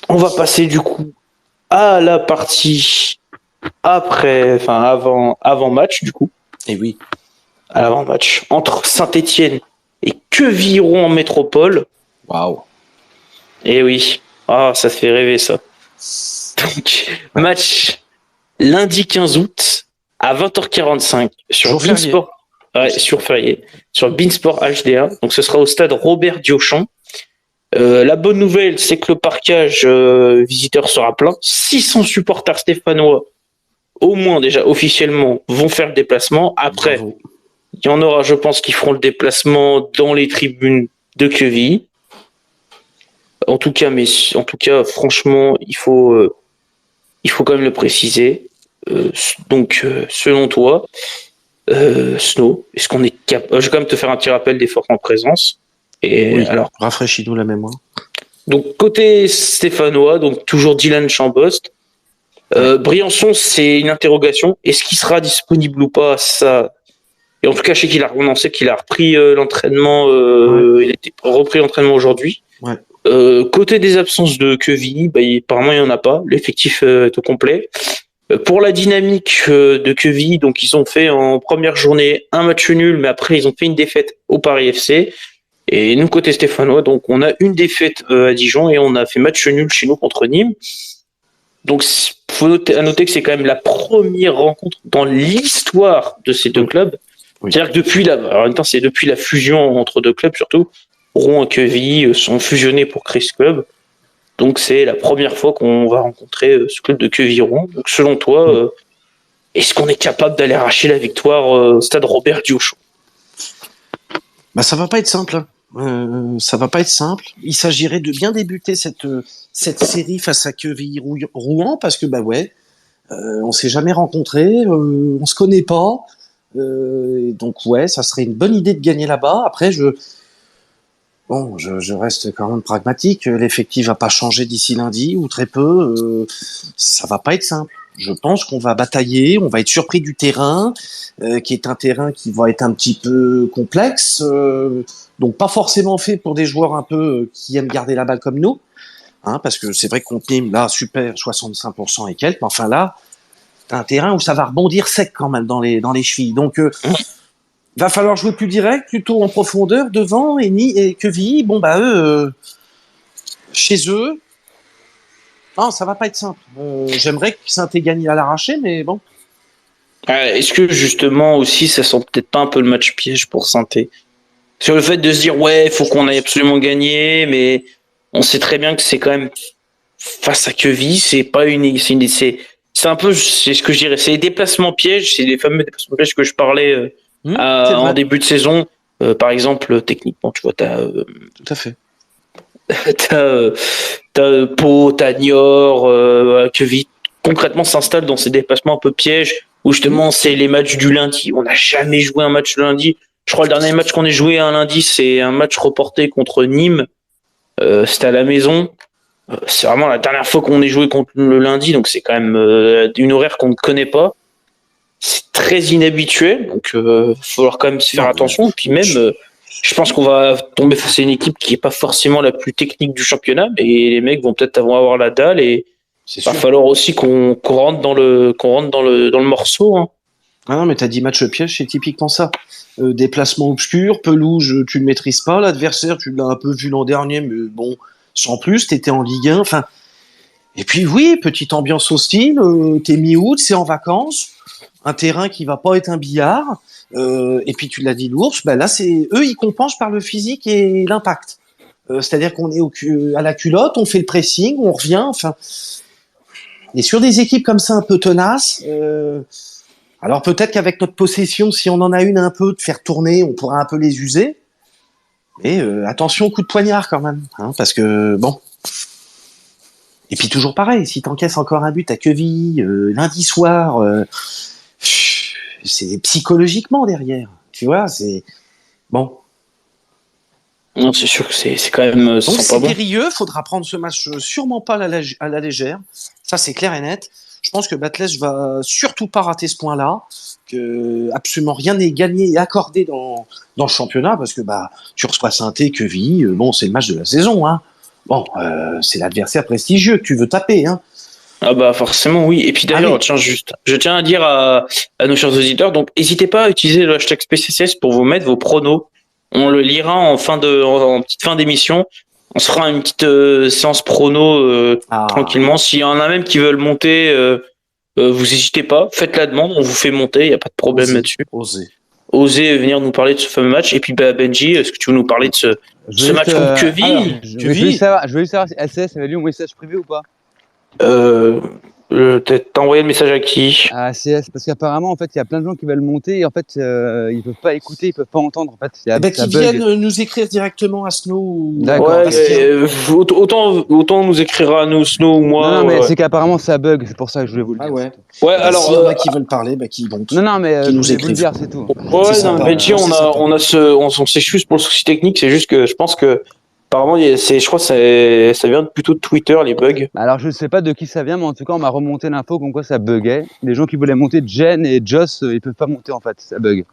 On va passer du coup à la partie avant match du coup. Et oui. À l'avant-match entre Saint-Étienne et Queviron en métropole. Waouh. Et oui, ça fait rêver ça. Donc, match lundi 15 août à 20h45 sur Beansport. Sur férié. Sur Beansport HDA. Donc ce sera au stade Robert Diochon. La bonne nouvelle, c'est que le parquage visiteur sera plein. 600 supporters stéphanois, au moins déjà officiellement, vont faire le déplacement. Après, Bravo. il y en aura, je pense, qui feront le déplacement dans les tribunes de Quevilly. En tout cas, franchement, il faut quand même le préciser. Selon toi, Snow, est-ce qu'on est capable? Je vais quand même te faire un petit rappel des forces en présence. Et oui, alors, rafraîchis-nous la mémoire. donc côté stéphanois, donc toujours Dylan Chambost. Briançon, c'est une interrogation. Est-ce qu'il sera disponible ou pas? Ça. Et en tout cas, je sais qu'il a annoncé qu'il a repris l'entraînement. Il a été repris l'entraînement aujourd'hui. Ouais. Côté des absences de Quevilly, apparemment il n'y en a pas. L'effectif est au complet. Pour la dynamique de Quevilly, donc ils ont fait en première journée un match nul, mais après ils ont fait une défaite au Paris FC. Et nous, côté stéphanois, donc on a une défaite à Dijon et on a fait match nul chez nous contre Nîmes. Donc faut noter que c'est quand même la première rencontre dans l'histoire de ces deux clubs. Oui. C'est-à-dire que en même temps, c'est depuis la fusion entre deux clubs surtout, Rouen et Quevilly sont fusionnés pour créer ce club. Donc c'est la première fois qu'on va rencontrer ce club de Quevilly-Rouen. Donc selon toi, est-ce qu'on est capable d'aller arracher la victoire au stade Robert Diochon? Ça va pas être simple. Ça va pas être simple. Il s'agirait de bien débuter cette série face à Quevilly-Rouen parce que on s'est jamais rencontrés, on se connaît pas. Donc ça serait une bonne idée de gagner là-bas. Après, je reste quand même pragmatique. L'effectif va pas changer d'ici lundi ou très peu. Ça va pas être simple. Je pense qu'on va batailler, on va être surpris du terrain, qui est un terrain qui va être un petit peu complexe, donc pas forcément fait pour des joueurs un peu qui aiment garder la balle comme nous, parce que c'est vrai qu'on Nîmes, là, super, 65% et quelques, mais enfin là, t'as un terrain où ça va rebondir sec quand même dans les chevilles. Donc, va falloir jouer plus direct, plutôt en profondeur, devant, et Quevilly, eux, chez eux, non, ça va pas être simple. J'aimerais que Saint-Étienne gagne à l'arraché, mais bon. Est-ce que justement aussi, ça sent peut-être pas un peu le match piège pour Saint-Étienne? Sur le fait de se dire, il faut qu'on aille absolument gagner, mais on sait très bien que c'est quand même face à Quevilly, c'est pas c'est un peu, c'est ce que je dirais, c'est les déplacements pièges, c'est les fameux déplacements pièges que je parlais en début de saison. Par exemple, techniquement, tu vois, tout à fait. T'as Pau, t'as Niort, Quevilly concrètement s'installe dans ces déplacements un peu pièges où justement c'est les matchs du lundi. On n'a jamais joué un match le lundi. Je crois que le dernier match qu'on ait joué un lundi, c'est un match reporté contre Nîmes. C'était à la maison. C'est vraiment la dernière fois qu'on ait joué contre le lundi, donc c'est quand même une horaire qu'on ne connaît pas. C'est très inhabituel, donc il va falloir quand même se faire attention. Et puis même, je pense qu'on va tomber face à une équipe qui est pas forcément la plus technique du championnat, mais les mecs vont peut-être avoir la dalle et il va falloir aussi qu'on rentre dans le morceau. Hein. Ah non, mais t'as dit match piège, c'est typiquement ça. Déplacement obscur, pelouse, tu ne maîtrises pas. L'adversaire, tu l'as un peu vu l'an dernier, mais bon, sans plus, t'étais en Ligue 1. Enfin, et puis oui, petite ambiance hostile. T'es mi-août, c'est en vacances, un terrain qui va pas être un billard. Et puis tu l'as dit, l'ours. Là, c'est eux, ils compensent par le physique et l'impact. C'est-à-dire qu'on est à la culotte, on fait le pressing, on revient. Enfin, et sur des équipes comme ça un peu tenaces. Alors peut-être qu'avec notre possession, si on en a une un peu, de faire tourner, on pourra un peu les user. Mais attention au coup de poignard quand même, parce que bon. Et puis toujours pareil, si t'encaisses encore un but à Quevilly lundi soir, c'est psychologiquement derrière, tu vois, c'est bon. Non, c'est sûr que c'est quand même. Donc c'est périlleux, faudra prendre ce match sûrement pas à la légère. Ça c'est clair et net. Je pense que Batles va surtout pas rater ce point-là, que absolument rien n'est gagné et accordé dans le championnat, parce que tu reçois Saint-Étienne, Quevilly, c'est le match de la saison, Bon, c'est l'adversaire prestigieux que tu veux taper, hein. Ah bah forcément oui. Et puis d'ailleurs, tiens, je tiens à dire à nos chers auditeurs, donc n'hésitez pas à utiliser le hashtag SpaceCS pour vous mettre vos pronos. On le lira en petite fin d'émission. On se fera une petite séance prono tranquillement. S'il y en a même qui veulent monter, vous n'hésitez pas, faites la demande, on vous fait monter, il n'y a pas de problème là-dessus. Osez venir nous parler de ce fameux match. Et puis Benji, est-ce que tu veux nous parler de ce match contre Queville? Je veux savoir si LCS avait lu mon message privé ou pas. T'as envoyé le message à qui? À ACS, parce qu'apparemment, en fait, il y a plein de gens qui veulent monter et en fait, ils peuvent pas écouter, ils peuvent pas entendre. En fait, qu'ils viennent nous écrire directement à Snow. D'accord. Autant nous écrira à nous, Snow ou moi. Non, mais c'est qu'apparemment ça bug, c'est pour ça que je voulais vous le dire. Ah ouais. Ouais, alors. S'il y en a qui veulent parler, qui montent. Non, mais qui nous je voulais vous le dire, c'est tout. Ouais, non, Benji, on s'excuse pour le souci technique, c'est juste que je pense que. Apparemment, je crois que ça vient plutôt de Twitter, les bugs. Alors, je ne sais pas de qui ça vient, mais en tout cas, on m'a remonté l'info comme quoi ça buguait. Les gens qui voulaient monter, Jen et Joss, ils peuvent pas monter en fait, ça bug.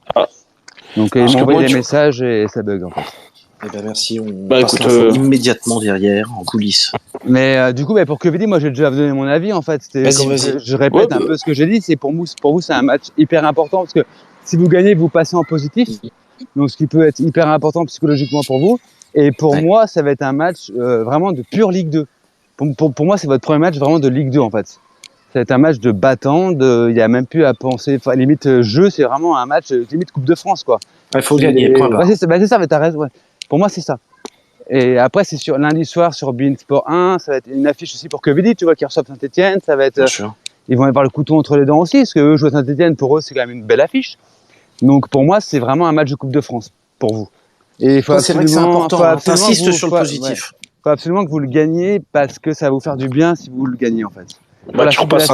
Donc, ils m'ont envoyé des messages et ça bug en fait. Eh ben merci, on passe l'info immédiatement derrière, en coulisses. Mais du coup, pour QVD, moi j'ai déjà donné mon avis en fait. Vas-y. Je répète un peu ce que j'ai dit. C'est pour vous, c'est un match hyper important parce que si vous gagnez, vous passez en positif. Donc, ce qui peut être hyper important psychologiquement pour vous. Et pour moi, ça va être un match vraiment de pure Ligue 2. Pour moi, c'est votre premier match vraiment de Ligue 2 en fait. Ça va être un match de battant, il n'y a même plus à penser. Enfin, limite jeu, c'est vraiment un match limite Coupe de France quoi. Il faut gagner. C'est ça, mais t'as raison. Ouais. Pour moi, c'est ça. Et après, c'est sur lundi soir sur beIN Sport 1. Ça va être une affiche aussi pour QVD, tu vois, qui reçoivent Saint-Etienne. Ça va être. Ils vont avoir le couteau entre les dents aussi, parce que eux jouer Saint-Etienne, pour eux, c'est quand même une belle affiche. Donc pour moi, c'est vraiment un match de Coupe de France pour vous. Et c'est vrai que c'est important. T'insistes sur le positif. Il faut absolument que vous le gagniez parce que ça va vous faire du bien si vous le gagnez en fait. Voilà, tu repasses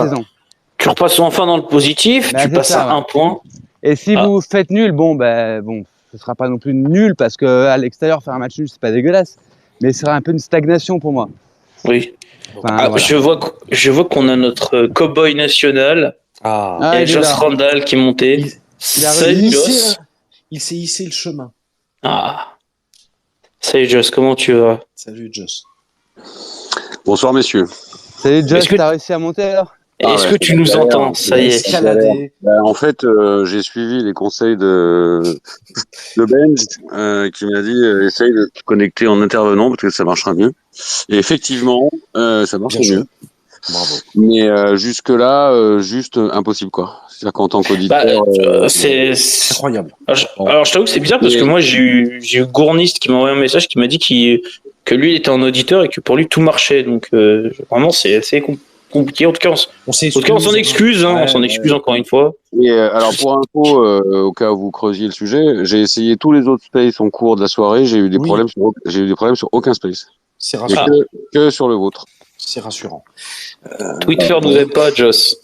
enfin dans le positif, tu passes à un point. Et si vous faites nul, ce sera pas non plus nul parce que à l'extérieur faire un match nul c'est pas dégueulasse, mais ce sera un peu une stagnation pour moi. Oui. Voilà. Je vois qu'on a notre cowboy national. Il y a Joss Randall qui est monté. Il s'est hissé le chemin. Salut Joss, comment tu vas? Salut Joss. Bonsoir messieurs. Salut Joss, t'as réussi à monter alors? Est-ce que tu nous entends? Ça y est. En fait, j'ai suivi les conseils de Benj qui m'a dit essaye de te connecter en intervenant parce que ça marchera mieux. Et effectivement, ça marche mieux. Bravo. Mais jusque-là, juste impossible quoi. C'est-à-dire qu'en tant qu'auditeur, c'est incroyable. Alors je t'avoue que c'est bizarre parce que moi j'ai eu Gournist qui m'a envoyé un message qui m'a dit que lui il était en auditeur et que pour lui tout marchait. Donc vraiment c'est assez compliqué. En tout cas, on s'en excuse. On s'en excuse encore une fois. Et alors pour info, au cas où vous creusiez le sujet, j'ai essayé tous les autres spaces en cours de la soirée. J'ai eu des problèmes sur aucun space. C'est rassurant. Que sur le vôtre. C'est rassurant. Twitter nous aide pas, Joss.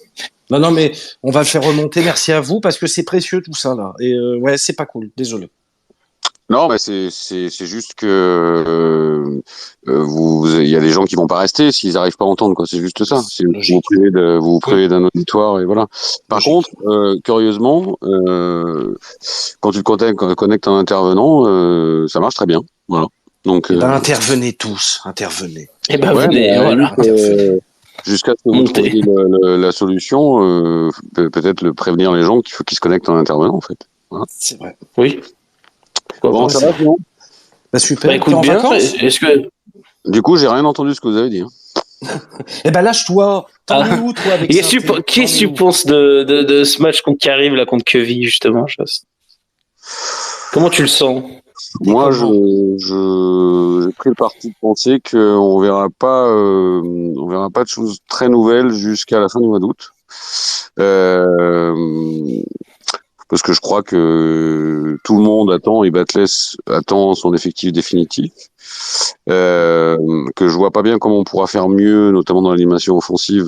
Non, mais on va le faire remonter. Merci à vous parce que c'est précieux tout ça là. Et c'est pas cool. Désolé. Non, mais c'est juste que il y a des gens qui vont pas rester s'ils n'arrivent pas à entendre quoi. C'est juste ça. C'est vous privez d'un auditoire et voilà. Par contre, curieusement, quand tu te connectes un intervenant, ça marche très bien. Voilà. Donc intervenez tous, intervenez. Et venez, voilà. Jusqu'à ce que vous trouviez la solution, peut-être le prévenir les gens qu'il faut qu'ils se connectent en intervenant en fait. Voilà. C'est vrai. Oui. Bon, ça va, non? Super. Écoute bien. Est-ce que du coup, j'ai rien entendu ce que vous avez dit. Lâche-toi. T'en es où toi avec Qu'est-ce que tu penses de ce match contre Carib là contre Queville justement, Joss? Comment tu le sens? Moi, j'ai pris le parti de penser qu'on verra pas de choses très nouvelles jusqu'à la fin du mois d'août. Parce que je crois que tout le monde attend et Batless attend son effectif définitif. Que je vois pas bien comment on pourra faire mieux, notamment dans l'animation offensive,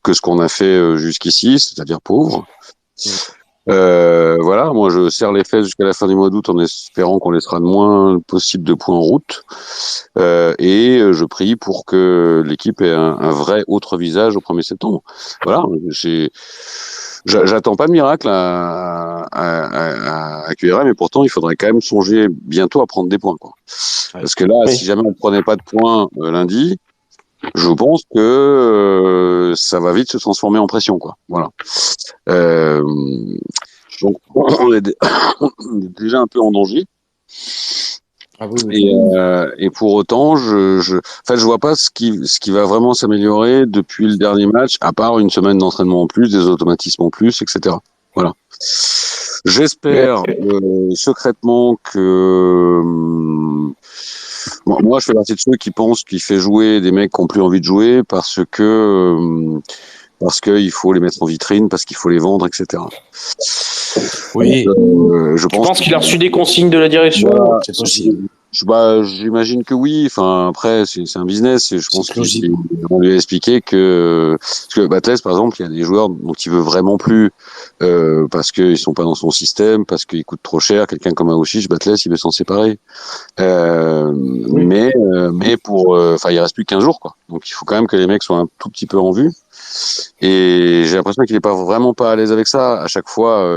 que ce qu'on a fait jusqu'ici, c'est-à-dire pauvre. Voilà, moi je serre les fesses jusqu'à la fin du mois d'août en espérant qu'on laissera le moins possible de points en route. Et je prie pour que l'équipe ait un vrai autre visage au 1er septembre. Voilà, j'attends pas de miracle à QRM, mais pourtant il faudrait quand même songer bientôt à prendre des points, quoi. Parce que là, Oui. si jamais on ne prenait pas de points lundi, je pense que ça va vite se transformer en pression, quoi. Voilà. Donc on est déjà un peu en danger. Ah oui, oui. Et pour autant, en fait, je vois pas ce qui va vraiment s'améliorer depuis le dernier match, à part une semaine d'entraînement en plus, des automatismes en plus, etc. Voilà. J'espère secrètement que moi, je fais partie de ceux qui pensent qu'il fait jouer des mecs qui ont plus envie de jouer parce qu'il faut les mettre en vitrine, parce qu'il faut les vendre, etc. Oui. Je Tu penses qu'il a reçu des consignes de la direction? Bah, C'est possible. j'imagine que oui. Enfin, après, c'est un business et je pense plausible. qu'on lui a expliqué que, parce que Batles, par exemple, il y a des joueurs dont il veut vraiment plus, parce qu'ils sont pas dans son système, parce qu'ils coûtent trop cher. Quelqu'un comme Aouchiche, Batles, il veut s'en séparer. Oui. Mais enfin, il reste plus qu'15 jours, quoi. Donc, il faut quand même que les mecs soient un tout petit peu en vue. Et j'ai l'impression qu'il est pas vraiment pas à l'aise avec ça. À chaque fois,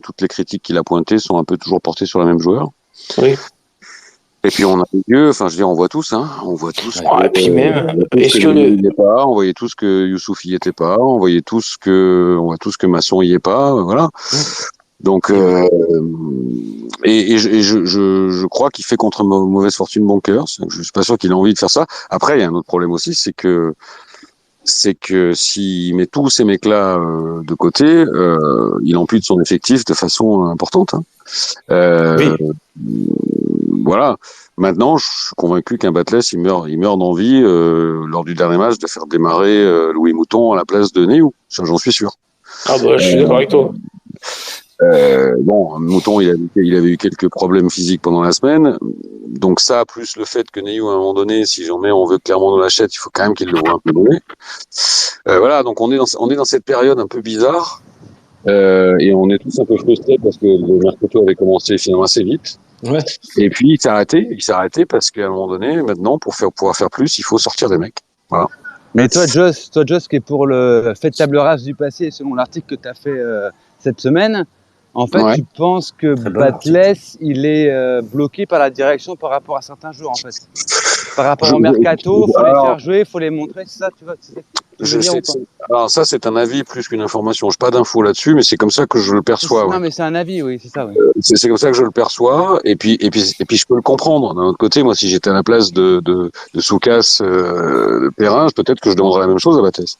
toutes les critiques qu'il a pointées sont un peu toujours portées sur le même joueur. Oui. Et puis on a les yeux, enfin je veux dire, on voit tous, hein, on voit tous. Ouais, et puis même, est-ce que il y est pas, on voyait tous que Youssouf y était pas, on voit tous que Masson y est pas, voilà. Donc je crois qu'il fait contre mauvaise fortune bon cœur. Je suis pas sûr qu'il a envie de faire ça. Après, il y a un autre problème aussi, c'est que s'il met tous ces mecs-là de côté, il ampute son effectif de façon importante. Hein. Oui. Voilà. Maintenant, je suis convaincu qu'un Batles, il meurt d'envie lors du dernier match de faire démarrer Louis Mouton à la place de Neyou. Ça, j'en suis sûr. Ah bah, je suis d'accord avec toi. Bon, Mouton, il avait eu quelques problèmes physiques pendant la semaine. Donc ça, plus le fait que Neyou, à un moment donné, si jamais on veut clairement nous l'achète, il faut quand même qu'il le voit un peu donné. Voilà, donc on est dans cette période un peu bizarre. Et on est tous un peu frustrés parce que le mercato avait commencé finalement assez vite. Ouais. Et puis il s'est arrêté parce qu'à un moment donné, maintenant, pour pouvoir faire plus, il faut sortir des mecs. Voilà. Mais toi, Joss, qui est pour le fait de table rase du passé, selon l'article que tu as fait cette semaine, en fait, Ouais. tu penses que Très bon Batles, il est bloqué par la direction par rapport à certains joueurs, en fait. Par rapport au mercato, il faut les faire jouer, il faut les montrer, c'est ça, tu vois, c'est ça que tu veux dire ou pas? Alors ça, c'est un avis plus qu'une information. Je n'ai pas d'infos là-dessus, mais c'est comme ça que je le perçois. Non, Ouais. mais c'est un avis, oui, c'est ça. Oui. C'est comme ça que je le perçois, et puis je peux le comprendre. D'un autre côté, moi, si j'étais à la place de Soukas, Perrin, peut-être que je demanderais la même chose à Bathès.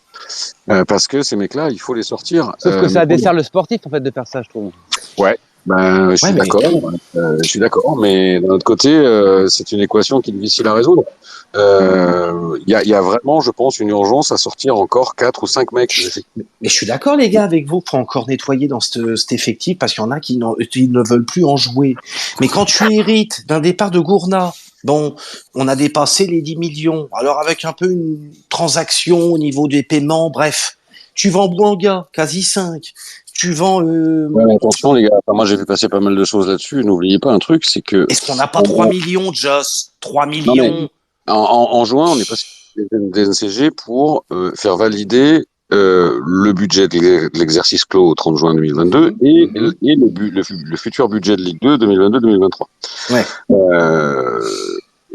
Parce que ces mecs-là, il faut les sortir. Sauf que ça dessert le sportif, en fait, de faire ça, je trouve. Ouais. Ben, je suis d'accord. Je suis d'accord, mais d'un autre côté, c'est une équation qui est difficile à résoudre. Il y a vraiment, je pense, une urgence à sortir encore 4 ou 5 mecs. Mais je suis d'accord, les gars, avec vous, pour encore nettoyer dans cet effectif, parce qu'il y en a qui ne veulent plus en jouer. Mais quand tu hérites d'un départ de Gourna, bon, on a dépassé les 10 millions. Alors, avec un peu une transaction au niveau des paiements, bref. Tu vends Bouanga, quasi 5. Tu vends... Ouais, attention, les gars. Enfin, moi, j'ai vu passer pas mal de choses là-dessus. N'oubliez pas un truc, c'est que... Est-ce qu'on n'a pas 3 millions, Joss? 3 millions? Non, mais en juin, on est passé des NCG pour faire valider le budget de l'exercice clos au 30 juin 2022 et le futur budget de Ligue 2 2022-2023. Ouais.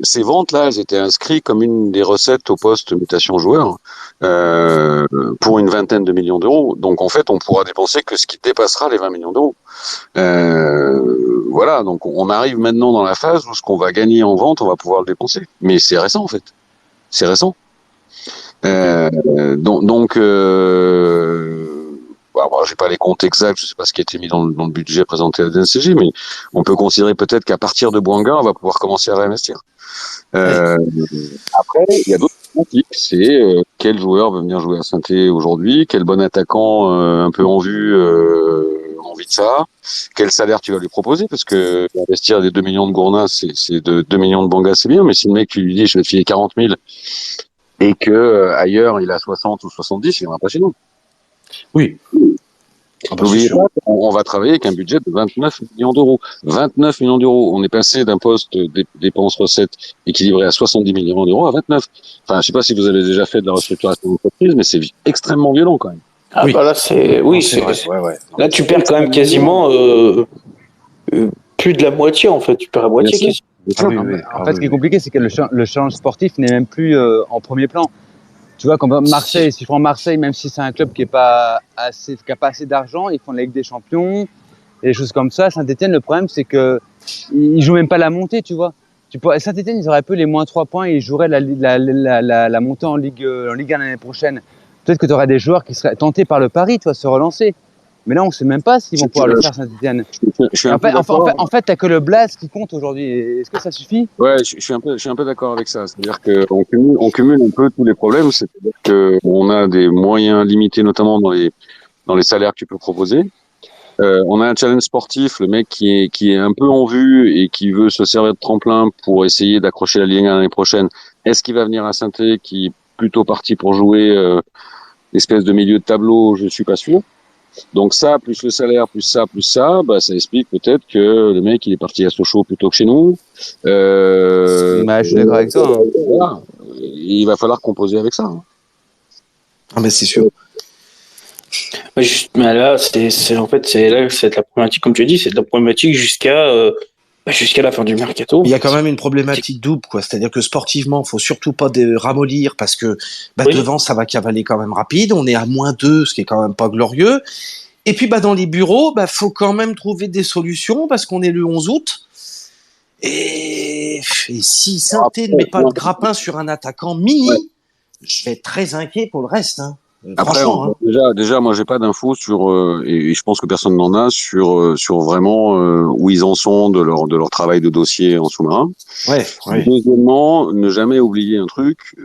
Ces ventes-là, elles étaient inscrites comme une des recettes au poste mutation joueur pour une vingtaine de millions d'euros. Donc en fait, on pourra dépenser que ce qui dépassera les 20 millions d'euros. Voilà, donc on arrive maintenant dans la phase où ce qu'on va gagner en vente, on va pouvoir le dépenser. Mais c'est récent en fait. C'est récent. Donc j'ai pas les comptes exacts, je sais pas ce qui a été mis dans le budget présenté à la DNCG, mais on peut considérer peut-être qu'à partir de Bouanga, on va pouvoir commencer à réinvestir. Après, il y a d'autres pratiques. C'est quel joueur veut venir jouer à Saint-Étienne aujourd'hui, quel bon attaquant un peu en vue envie de ça, quel salaire tu vas lui proposer, parce que investir des 2 millions de Gourna, c'est de 2 millions de Banga, c'est bien, mais si le mec tu lui dis je vais te filer 40 000 et que ailleurs il a 60 ou 70, il viendra pas chez nous. Oui. Ah bah, c'est N'oubliez sûr. pas, on va travailler avec un budget de 29 millions d'euros. 29 millions d'euros. On est passé d'un poste dépenses-recettes équilibré à 70 millions d'euros à 29. Enfin, je sais pas si vous avez déjà fait de la restructuration d'entreprise, mais c'est extrêmement violent quand même. Ah Oui. bah là, Non, c'est vrai. Ouais, ouais. Non, là mais tu c'est perds quand même quasiment plus de la moitié en fait. Tu perds la Bien moitié sûr. quasiment. Bien Ah sûr. oui, En oui. en Ah fait, oui, ce qui est oui. compliqué, c'est que le challenge sportif n'est même plus en premier plan. Tu vois, comme Marseille, si je prends Marseille, même si c'est un club qui a pas assez d'argent, ils font la Ligue des Champions et des choses comme ça. Saint-Etienne, le problème, c'est que ils jouent même pas la montée, tu vois. Saint-Etienne, ils auraient peu les moins 3 points et ils joueraient la montée en Ligue 1 l'année prochaine. Peut-être que tu aurais des joueurs qui seraient tentés par le pari, tu vois, se relancer. Mais là, on sait même pas s'ils vont pouvoir le faire, Saint-Etienne. Je suis Et un peu d'accord. en fait, t'as que le Blast qui compte aujourd'hui. Est-ce que ça suffit? Ouais, je suis un peu d'accord avec ça. C'est-à-dire on cumule un peu tous les problèmes. C'est-à-dire que on a des moyens limités, notamment dans les salaires que tu peux proposer. On a un challenge sportif, le mec qui est un peu en vue et qui veut se servir de tremplin pour essayer d'accrocher la Ligue 1 l'année prochaine. Est-ce qu'il va venir à Saint-Étienne qui est plutôt parti pour jouer espèce de milieu de tableau? Je suis pas sûr. Donc ça, plus le salaire, plus ça, bah ça explique peut-être que le mec il est parti à Sochaux plutôt que chez nous. Bah, je suis d'accord avec toi, hein. Voilà. Il va falloir composer avec ça. Hein. Ah, mais c'est sûr. Mais là, en fait, c'est là, c'est la problématique, comme tu dis, c'est de la problématique jusqu'à la fin du mercato. Il y a quand même une problématique double, quoi. C'est-à-dire que sportivement, faut surtout pas ramollir parce que Oui. devant, ça va cavaler quand même rapide. On est à -2, ce qui est quand même pas glorieux. Et puis, dans les bureaux, faut quand même trouver des solutions parce qu'on est le 11 août. Et si Saint-Étienne ne met pas de grappin sur un attaquant mini, je vais être très inquiet pour le reste. Hein. Après, Franchement. Hein. déjà, moi, j'ai pas d'infos sur, et je pense que personne n'en a sur vraiment où ils en sont de leur travail de dossier en sous-marin. Ouais. Deuxièmement, ne jamais oublier un truc,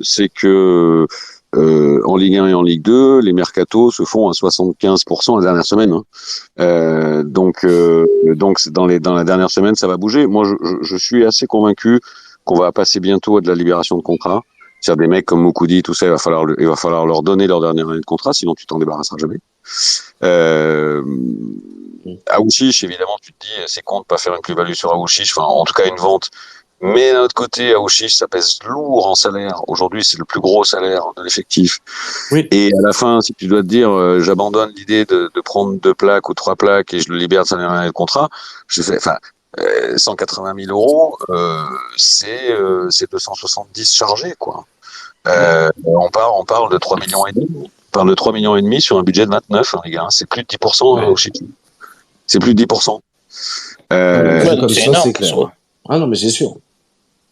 c'est que en Ligue 1 et en Ligue 2, les mercatos se font à 75% la dernière semaine. Hein. Donc dans la dernière semaine, ça va bouger. Moi, je suis assez convaincu qu'on va passer bientôt à de la libération de contrats. C'est-à-dire des mecs comme Moukoudi, tout ça, il va falloir leur donner leur dernière année de contrat, sinon tu t'en débarrasseras jamais. Aouchiche, évidemment, tu te dis, c'est con de pas faire une plus-value sur Aouchiche, enfin, en tout cas, une vente. Mais d'un autre côté, Aouchiche, ça pèse lourd en salaire. Aujourd'hui, c'est le plus gros salaire de l'effectif. Oui. Et à la fin, si tu dois te dire, j'abandonne l'idée de prendre 2 plaques ou 3 plaques et je le libère de sa dernière année de contrat, 180 000 euros, c'est 270 chargés, quoi. On parle de 3 millions et demi. On parle de 3 millions et demi sur un budget de 29, hein, les gars. C'est plus de 10% au Chili. C'est plus de 10%. Comme c'est ça, énorme, c'est clair. Ah non, mais c'est sûr.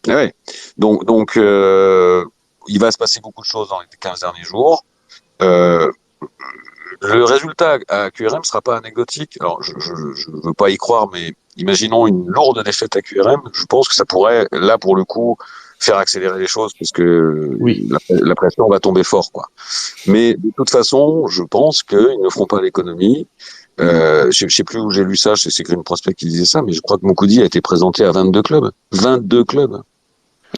Ouais. Donc, il va se passer beaucoup de choses dans les 15 derniers jours. Le résultat à QRM sera pas anecdotique. Alors, je veux pas y croire, mais imaginons une lourde défaite à QRM. Je pense que ça pourrait, là, pour le coup, faire accélérer les choses parce que la pression va tomber fort, quoi. Mais de toute façon, je pense qu'ils ne feront pas l'économie. Je sais plus où j'ai lu ça, c'est Green Prospect qui disait ça, mais je crois que Moukoudi a été présenté à 22 clubs. 22 clubs.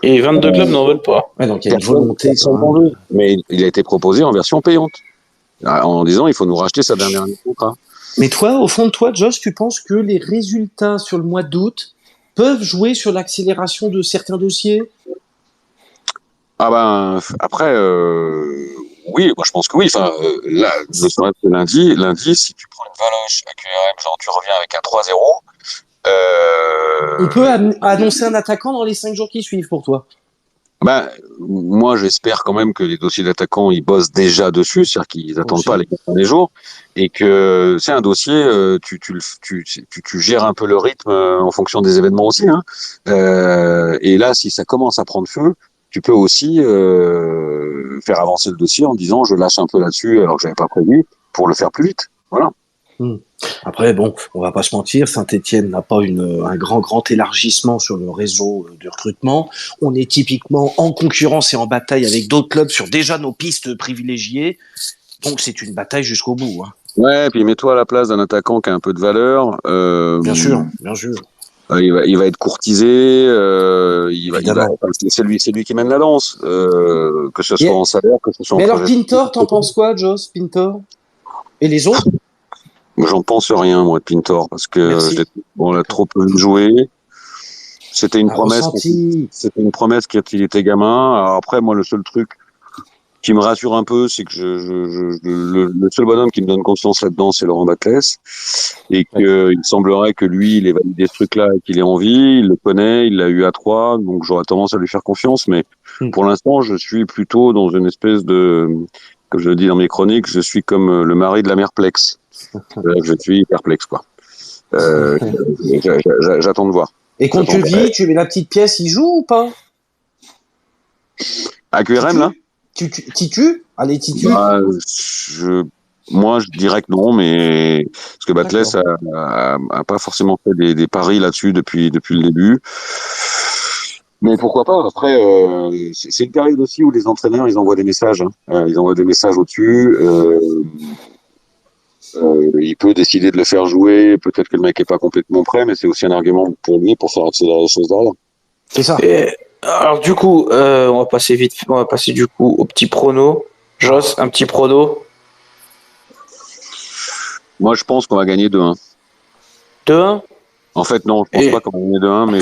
Et 22 clubs n'en veulent pas. Ouais, donc il y a une volonté. Mais il a été proposé en version payante. En disant, il faut nous racheter sa dernière année de contrat. Mais toi, au fond de toi, Josh, tu penses que les résultats sur le mois d'août peuvent jouer sur l'accélération de certains dossiers? Ah ben, après, oui, moi je pense que oui. Enfin, là, ne serait-ce que lundi, si tu prends une valoche à QRM, genre tu reviens avec un 3-0. On peut annoncer un attaquant dans les 5 jours qui suivent pour toi? Ben, moi, j'espère quand même que les dossiers d'attaquants, ils bossent déjà dessus, c'est-à-dire qu'ils n'attendent pas les 4 derniers jours, et que c'est un dossier, tu gères un peu le rythme en fonction des événements aussi. Hein. Et là, si ça commence à prendre feu, tu peux aussi faire avancer le dossier en disant je lâche un peu là-dessus alors que j'avais pas prévu pour le faire plus vite. Voilà. Après, bon, on va pas se mentir, Saint-Étienne n'a pas un grand élargissement sur le réseau de recrutement. On est typiquement en concurrence et en bataille avec d'autres clubs sur déjà nos pistes privilégiées. Donc c'est une bataille jusqu'au bout. Hein. Ouais, puis mets-toi à la place d'un attaquant qui a un peu de valeur. Bien sûr. Il va être courtisé. C'est lui qui mène la danse, que ce soit en salaire, que ce soit en Mais projet. alors Pintor, t'en penses quoi, Joss, Pintor? Et les autres? J'en pense rien, moi, de Pintor, parce que Merci. on l'a trop peu joué. C'était une Un promesse. ressenti. C'était une promesse quand il était gamin. Alors après, moi, le seul truc qui me rassure un peu, c'est que le seul bonhomme qui me donne confiance là-dedans, c'est Laurent Batles. Et il semblerait que lui, il ait validé ce truc-là et qu'il ait envie. Il le connaît, il l'a eu à 3, donc j'aurais tendance à lui faire confiance. Mais pour l'instant, je suis plutôt dans une espèce de, comme je le dis dans mes chroniques, je suis comme le mari de la mère Plex. Je suis perplexe, quoi. J'attends de voir. Et contre Queville, tu mets la petite pièce, il joue ou pas? À QRM, là? Titu? Allez, Titu. Bah, moi, je dirais que non, mais parce que Batles a pas forcément fait des paris là-dessus depuis le début. Mais pourquoi pas? Après, c'est une période aussi où les entraîneurs, ils envoient des messages. Ils envoient des messages au-dessus. Il peut décider de le faire jouer. Peut-être que le mec est pas complètement prêt, mais c'est aussi un argument pour lui pour faire accélérer les choses derrière. C'est ça. Alors du coup, on va passer du coup au petit prono. Joss, un petit prono. Moi, je pense qu'on va gagner 2-1. 2-1. En fait, non, je pense pas qu'on va gagner 2-1, mais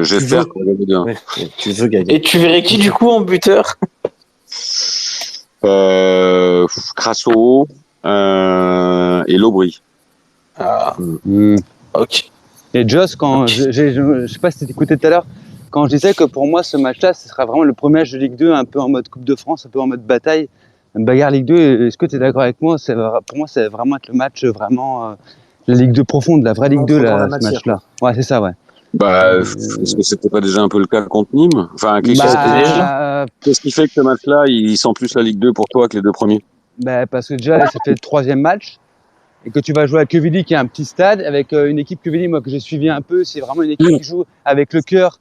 j'espère qu'on va gagner 2-1. Ouais, tu veux gagner. Et tu verrais qui du coup en buteur? Crasso et Lobry. Ah, ok. Et Joss, quand je sais pas si tu écouté tout à l'heure, quand je disais que pour moi ce match-là, ce sera vraiment le premier match de Ligue 2, un peu en mode Coupe de France, un peu en mode bataille, bagarre Ligue 2. Est-ce que tu es d'accord avec moi? Pour moi, c'est vraiment être le match vraiment la Ligue 2 profonde, la vraie Ligue 2, là, ce match-là. Ouais, c'est ça, ouais. Bah, est-ce que c'était pas déjà un peu le cas contre Nîmes? Enfin, qu'est-ce qui fait que ce match-là, il sent plus la Ligue 2 pour toi que les deux premiers? Bah, parce que déjà, ça fait le 3e match. Et que tu vas jouer à Quevilly, qui est un petit stade, avec une équipe Quevilly, moi, que j'ai suivi un peu, c'est vraiment une équipe qui joue avec le cœur.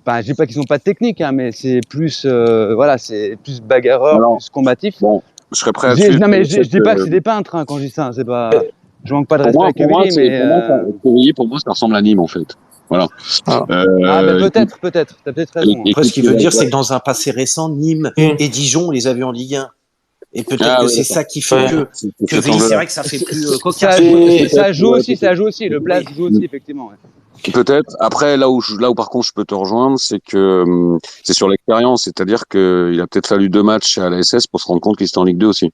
Enfin, je dis pas qu'ils sont pas techniques, hein, mais c'est plus, voilà, c'est plus bagarreur, plus combatif. Bon, je serais prêt à suivre. Non, mais je dis pas que c'est des peintres, hein, quand je dis ça. C'est pas, je manque pas de respect à Quevilly, mais pour moi, ça ressemble à Nîmes, en fait. Voilà. Mais peut-être. T'as peut-être raison. Après, ce qu'il veut dire, c'est que dans un passé récent, Nîmes et Dijon, on les a vus en Ligue 1. Et peut-être que c'est ça qui fait que c'est vrai que ça fait plus cocasse. Ça joue aussi. Le place joue aussi, effectivement. Ouais. Peut-être. Après, là où par contre je peux te rejoindre, c'est que c'est sur l'expérience, c'est-à-dire qu'il a peut-être fallu 2 matchs à la SS pour se rendre compte qu'il était en Ligue 2 aussi.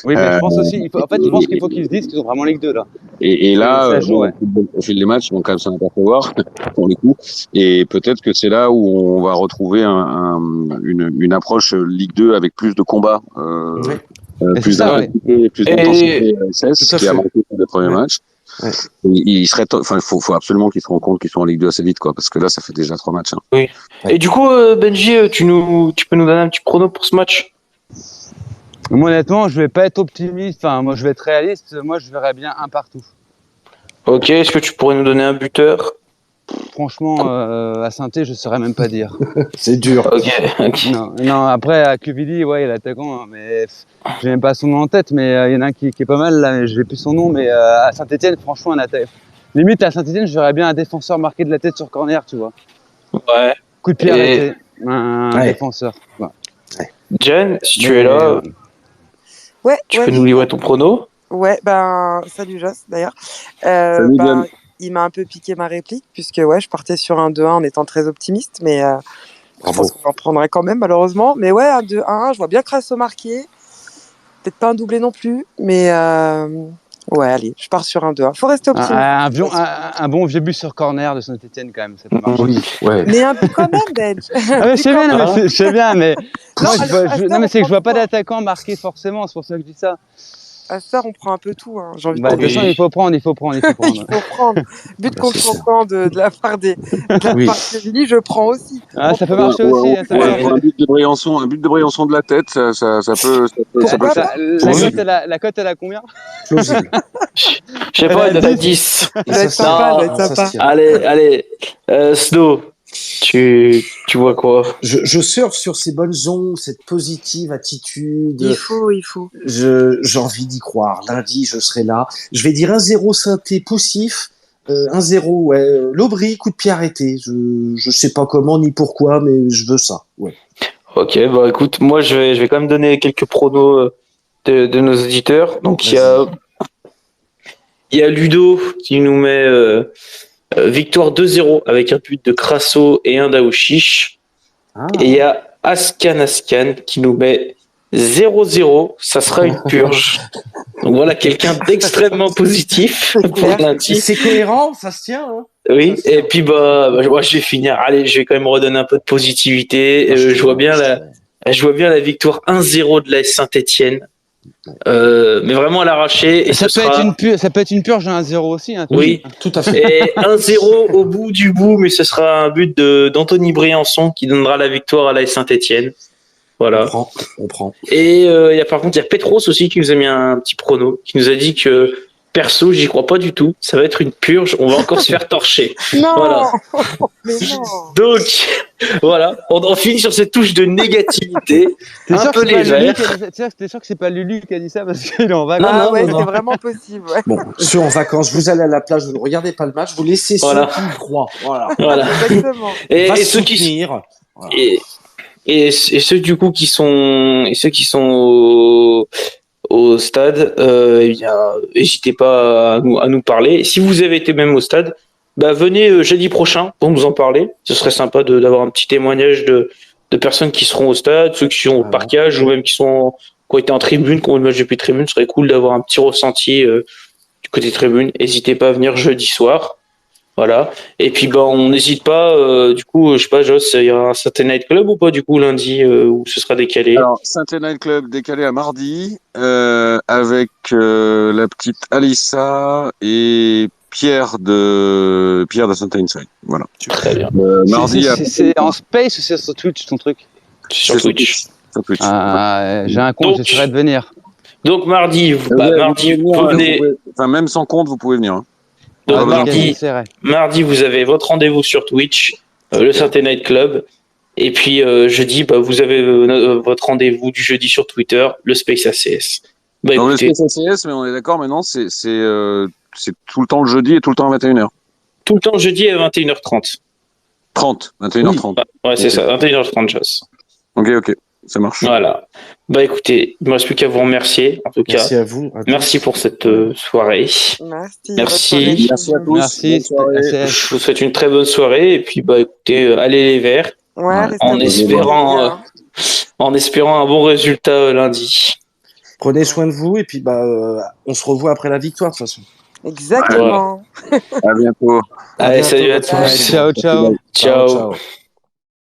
Oui, mais je pense aussi. En fait, je pense qu'il faut qu'ils se disent qu'ils sont vraiment en Ligue 2 là. Et là, au fil des matchs, ils vont quand même s'en apercevoir pour le coup. Et peut-être que c'est là où on va retrouver une approche Ligue 2 avec plus de combats, plus d'intensité à la SS, qui a manqué pour les premiers matchs. Ouais. Il faut absolument qu'ils se rendent compte qu'ils sont en Ligue 2 assez vite, quoi, parce que là, ça fait déjà 3 matchs. Hein. Oui. Et du coup, Benji, tu peux nous donner un petit prono pour ce match? Moi, honnêtement, je vais pas être optimiste. Enfin, moi, je vais être réaliste. Moi, je verrais bien un partout. Ok. Est-ce que tu pourrais nous donner un buteur? Franchement, à Saint-Étienne, je saurais même pas dire. C'est dur. Ok. Non, après, à Quevilly, ouais, il y a l'attaquant, mais j'ai même pas son nom en tête, mais il y en a un qui est pas mal, là, mais je n'ai plus son nom, mais à Saint-Étienne, franchement, limite, à Saint-Étienne, je verrais bien un défenseur marqué de la tête sur corner, tu vois. Ouais. Coup de pied arrêté. Un défenseur. Ouais. Jen, si tu es là, tu peux nous livrer ton prono? Ouais, salut Joss, d'ailleurs. Salut, Jen. Il m'a un peu piqué ma réplique, puisque je partais sur un 2-1 en étant très optimiste, mais je pense qu'on en prendrait quand même, malheureusement. Mais ouais, un 2-1, je vois bien Crasso marqué. Peut-être pas un doublé non plus, mais ouais, allez, je pars sur un 2-1. Faut rester optimiste. Un bon vieux but sur corner de Saint-Étienne, quand même, ça peut marcher. Oui, ouais. Mais un but quand même, Benj. Je sais bien, mais c'est que je vois pas d'attaquant marqué forcément, c'est pour ça que je dis ça. À ça, on prend un peu tout. Hein. J'ai envie de toute façon, il faut prendre. Il faut prendre. But contre camp de la part de Quevilly, je prends aussi. Ah, ça peut marcher aussi. Un but de Briançon de la tête, ça peut. La cote, elle a combien? Plausible. Je sais pas, elle doit être 10. Allez. Snow. Tu vois quoi? Je surfe sur ces bonnes ondes, cette positive attitude. Il faut. J'ai envie d'y croire. Lundi, je serai là. Je vais dire 1-0 Saint-Étienne poussif. 1-0, ouais. Lobry, coup de pied arrêté. Je sais pas comment ni pourquoi, mais je veux ça. Ouais. Ok, écoute, moi je vais quand même donner quelques pronos de nos auditeurs. Donc il y a Il y a Ludo qui nous met victoire 2-0 avec un but de Crasso et un d'Aouchiche. Ah. Et il y a Ascan qui nous met 0-0. Ça sera une purge. Donc voilà, quelqu'un d'extrêmement positif pour clair. lundi. C'est cohérent, ça se tient. Hein. Oui, Ça, c'est et puis moi, je vais finir. Allez, je vais quand même redonner un peu de positivité. Je vois bien la victoire 1-0 de la Saint-Etienne. Mais vraiment à l'arraché. Et Ça ce peut sera... être une purge à 1-0 aussi. Hein, Oui, tout à fait. et 1-0 au bout du bout, mais ce sera un but d'Anthony Briançon qui donnera la victoire à la Saint-Etienne. Voilà. On prend. Et par contre, il y a Petros aussi qui nous a mis un petit prono, qui nous a dit que perso, j'y crois pas du tout. Ça va être une purge. On va encore se faire torcher. Non. Voilà. Mais non. Donc, voilà. On finit sur cette touche de négativité. T'es Un sûr, peu que c'est pas Lulu légère. qui a dit ça T'es sûr que c'est pas Lulu qui a dit ça parce qu'il est en vacances? Non, Ah non, ouais, non. c'est vraiment possible. Ouais. Bon, ceux en vacances, vous allez à la plage, vous ne regardez pas le match, vous laissez Voilà. ceux qui y croient. Voilà. Voilà. Exactement. Et, Va et ceux qui soutenir. Voilà. et ceux du coup qui sont au stade, eh bien, n'hésitez pas à nous parler. Et si vous avez été même au stade, bah venez jeudi prochain pour nous en parler. Ce serait sympa d'avoir un petit témoignage de personnes qui seront au stade, ceux qui sont au parquage ou même qui ont été en tribune, qui ont le match depuis tribune. Ce serait cool d'avoir un petit ressenti du côté tribune. N'hésitez pas à venir jeudi soir. Voilà. Et puis on n'hésite pas. Du coup, je sais pas, Joss, il y aura un certain Night Club ou pas du coup lundi où ce sera décalé. Alors, Saint-Night Club décalé à mardi avec la petite Alissa et Pierre de Saint-Inside. Voilà. Très bien. Mardi C'est en space ou c'est sur Twitch ton truc? Sur Twitch. Sur Twitch. Ah, j'ai un compte, Donc, j'essaierai de venir. Donc mardi, vous venez. Enfin, même sans compte, vous pouvez venir. Hein. Donc Ah, mardi, vous avez votre rendez-vous sur Twitch, le Saturday Night Club. Et puis jeudi, vous avez votre rendez-vous du jeudi sur Twitter, le Space ACS. Non, Écoutez, le Space ACS, mais on est d'accord, maintenant, c'est tout le temps le jeudi et tout le temps à 21h. tout le temps jeudi à 21h30. 21h30. Ouais, c'est ça, 21h30, Joss. Ok, ça marche. Voilà. Bah écoutez, il ne me reste plus qu'à vous remercier, en tout cas. Merci à vous. Merci pour cette soirée. Merci. Merci. Merci à tous. Merci. Bonne soirée. Je vous souhaite une très bonne soirée. Et puis, écoutez, allez les Verts. Ouais, En espérant un bon résultat lundi. Prenez soin de vous et puis on se revoit après la victoire de toute façon. Exactement. À bientôt. Allez, salut à tous. Ciao. Ciao.